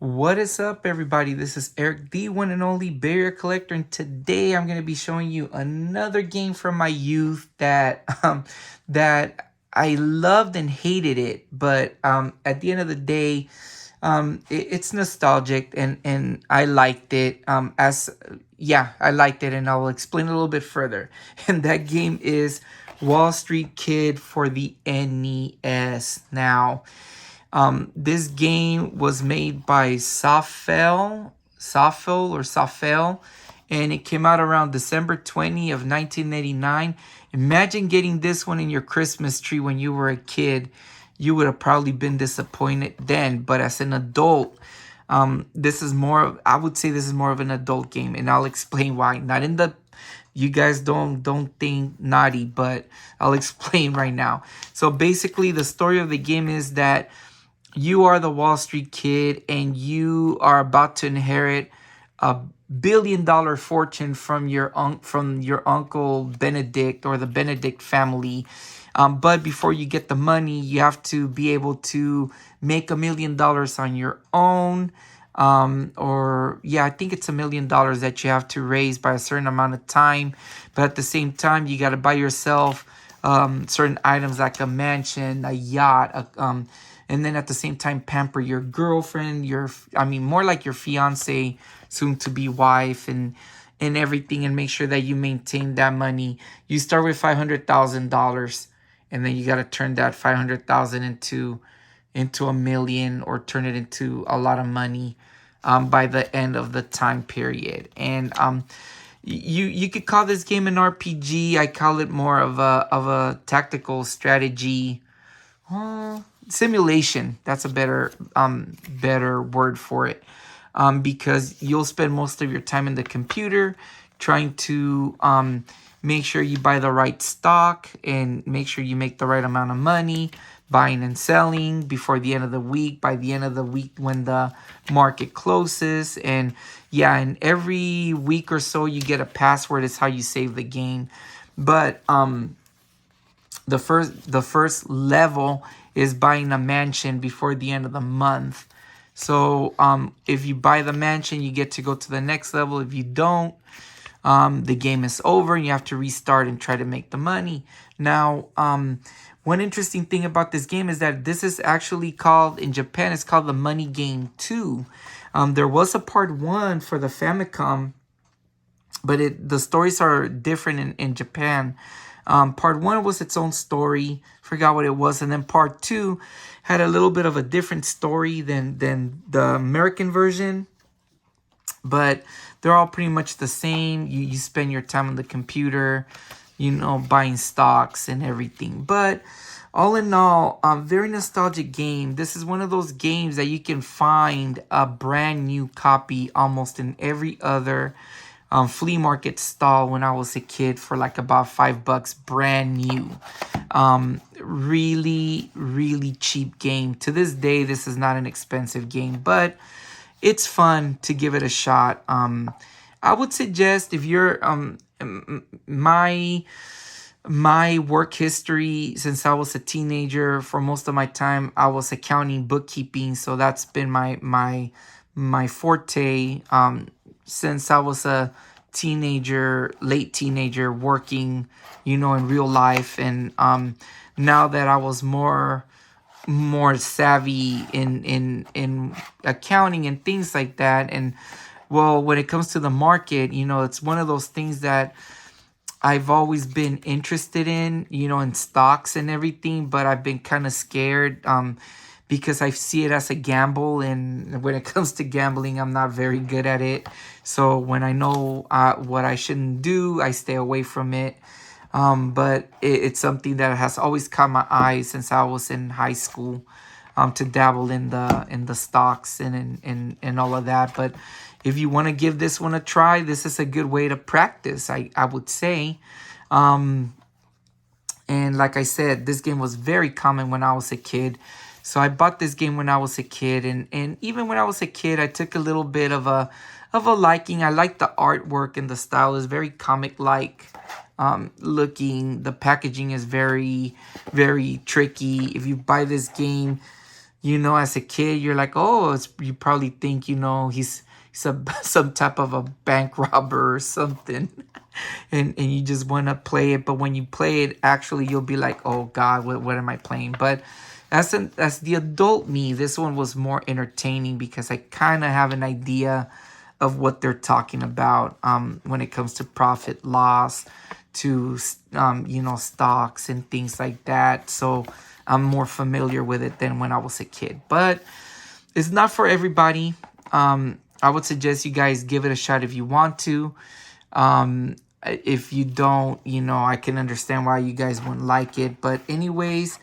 What is up, everybody? This is Erik, the one and only barrier collector, and today I'm going to be showing you another game from my youth that I loved and hated it, but at the end of the day, it's nostalgic and I liked it. I liked it, and I will explain a little bit further. And that game is Wall Street Kid for the NES. Now, this game was made by Sofel, and it came out around December 20 of 1989. Imagine getting this one in your Christmas tree when you were a kid. You would have probably been disappointed then, but as an adult, I would say this is more of an adult game, and I'll explain why. Not in the You guys don't think naughty, but I'll explain right now. So basically, the story of the game is that you are the Wall Street Kid and you are about to inherit a $1 billion fortune from your uncle Benedict, or the Benedict family. But before you get the money, you have to be able to make $1 million on your own. I think it's $1 million that you have to raise by a certain amount of time. But at the same time, you got to buy yourself certain items like a mansion, a yacht, and then at the same time pamper your girlfriend, more like your fiance, soon to be wife, and everything, and make sure that you maintain that money. You start with $500,000, and then you got to turn that 500,000 into a million, or turn it into a lot of money by the end of the time period. And you could call this game an RPG. I call it more of a tactical strategy simulation. That's a better word for it, because you'll spend most of your time in the computer trying to make sure you buy the right stock and make sure you make the right amount of money buying and selling before the end of the week, by the end of the week when the market closes. And every week or so you get a password. It's how you save the game. But the first level is buying a mansion before the end of the month. So if you buy the mansion, you get to go to the next level. If you don't, the game is over and you have to restart and try to make the money. Now, one interesting thing about this game is that this is actually called, in Japan, it's called the Money Game 2. There was a part 1 for the Famicom, but the stories are different in Japan. Part 1 was its own story, forgot what it was, and then part 2 had a little bit of a different story than the American version, but they're all pretty much the same. You spend your time on the computer, buying stocks and everything. But all in all, very nostalgic game. This is one of those games that you can find a brand new copy almost in every other flea market stall when I was a kid for like about $5, brand new. Really, really cheap game. To this day, this is not an expensive game, but it's fun to give it a shot. I would suggest, if you're my work history since I was a teenager, for most of my time I was accounting, bookkeeping, so that's been my forte since I was a late teenager, working, in real life. And now that I was more savvy in accounting and things like that, and well, when it comes to the market, it's one of those things that I've always been interested in stocks and everything, but I've been kind of scared because I see it as a gamble, and when it comes to gambling, I'm not very good at it. So when I know what I shouldn't do, I stay away from it. But it's something that has always caught my eye since I was in high school, to dabble in the stocks and all of that. But if you want to give this one a try, this is a good way to practice, I would say. And like I said, this game was very common when I was a kid. So I bought this game when I was a kid, and even when I was a kid, I took a little bit of a liking. I like the artwork and the style is very comic-like looking. The packaging is very, very tricky. If you buy this game, as a kid, you're like, oh, you probably think, he's some type of a bank robber or something. And you just want to play it. But when you play it, actually, you'll be like, oh, God, what am I playing? But as the adult me, this one was more entertaining because I kind of have an idea of what they're talking about when it comes to profit loss, to stocks and things like that. So I'm more familiar with it than when I was a kid. But it's not for everybody. I would suggest you guys give it a shot if you want to. If you don't, I can understand why you guys wouldn't like it. But anyways,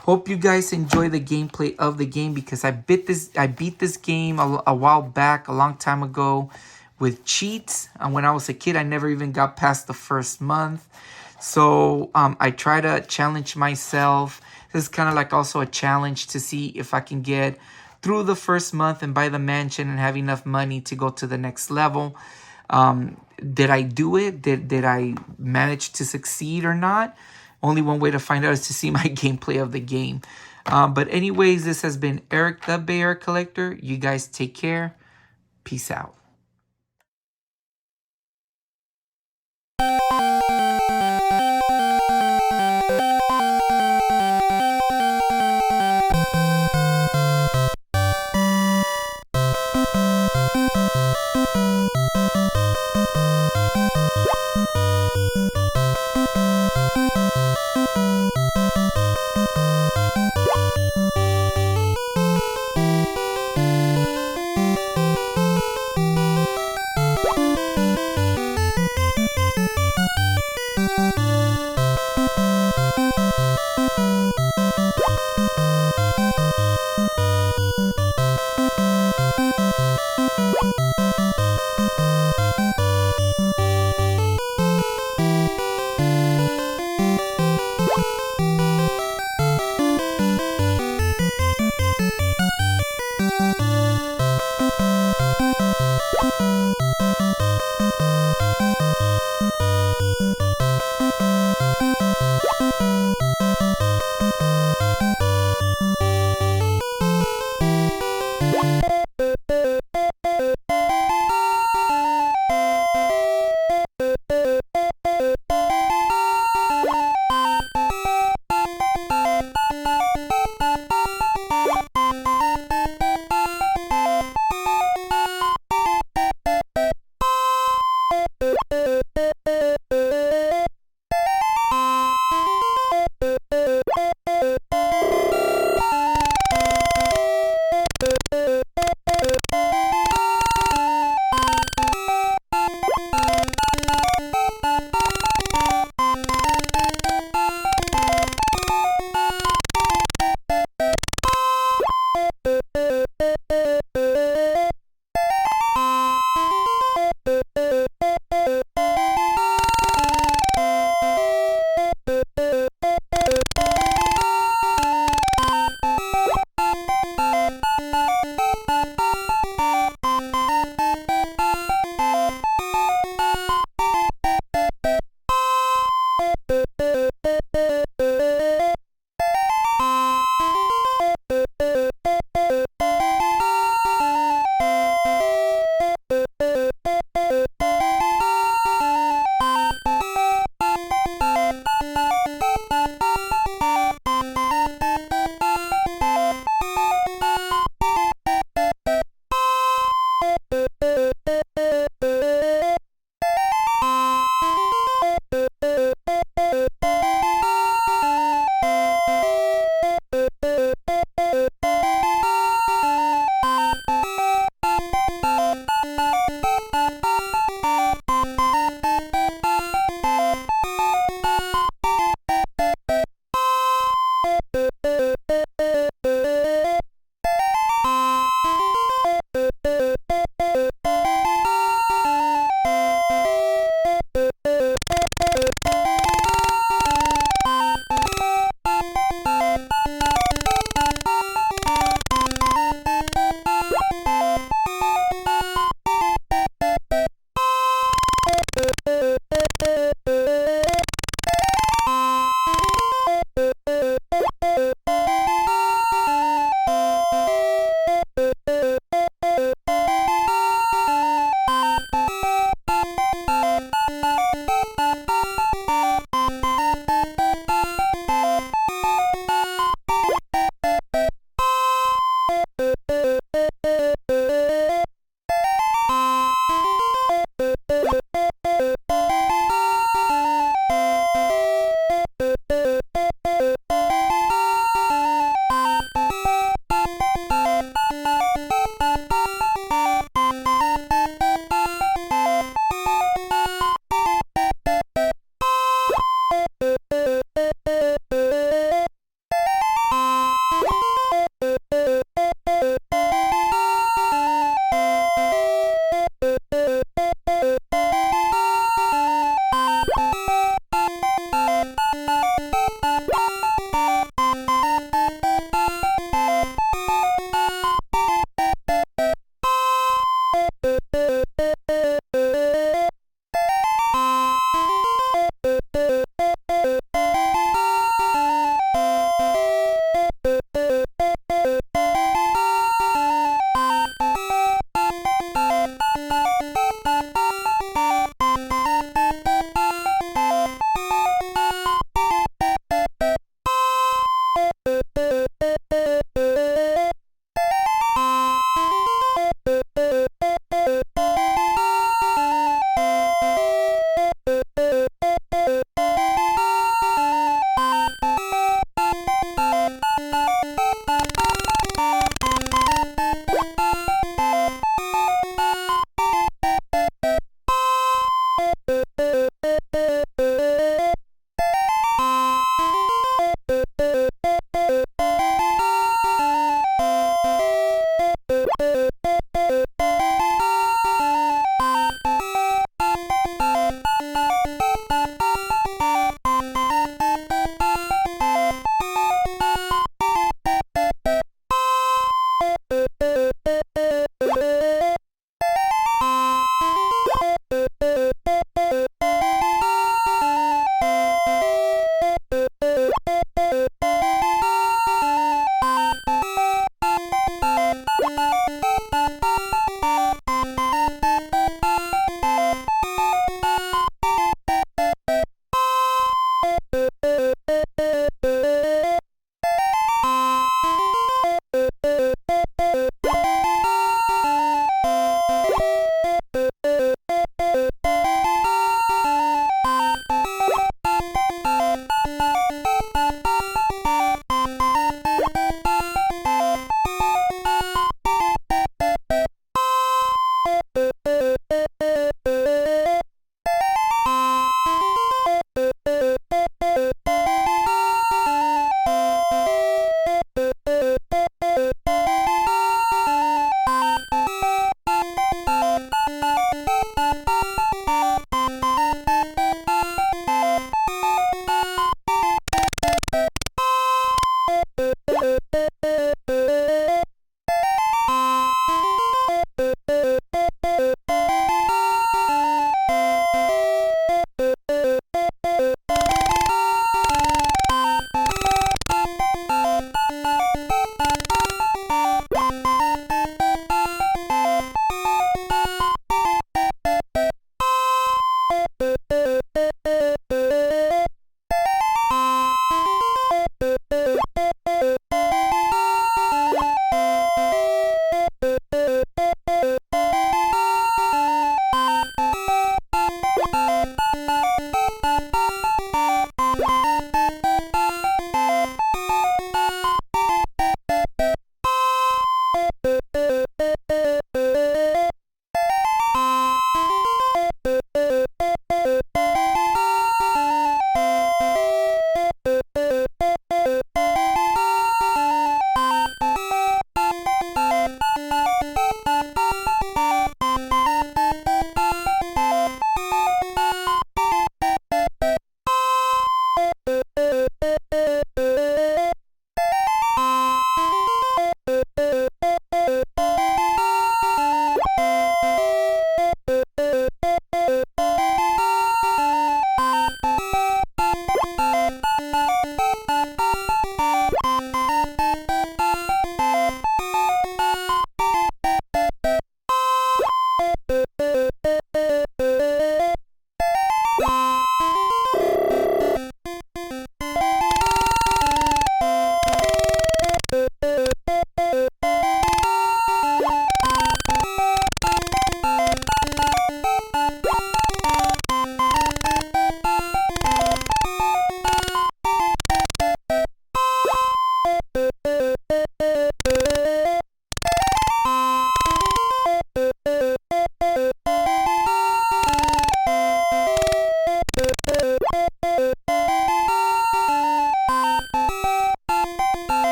hope you guys enjoy the gameplay of the game, because I beat this game a while back, a long time ago, with cheats. And when I was a kid, I never even got past the first month. So I try to challenge myself. This is kind of like also a challenge to see if I can get through the first month and buy the mansion and have enough money to go to the next level. Did I do it? Did I manage to succeed or not? Only one way to find out is to see my gameplay of the game. But anyways, this has been Eric the Bear Collector. You guys take care. Peace out.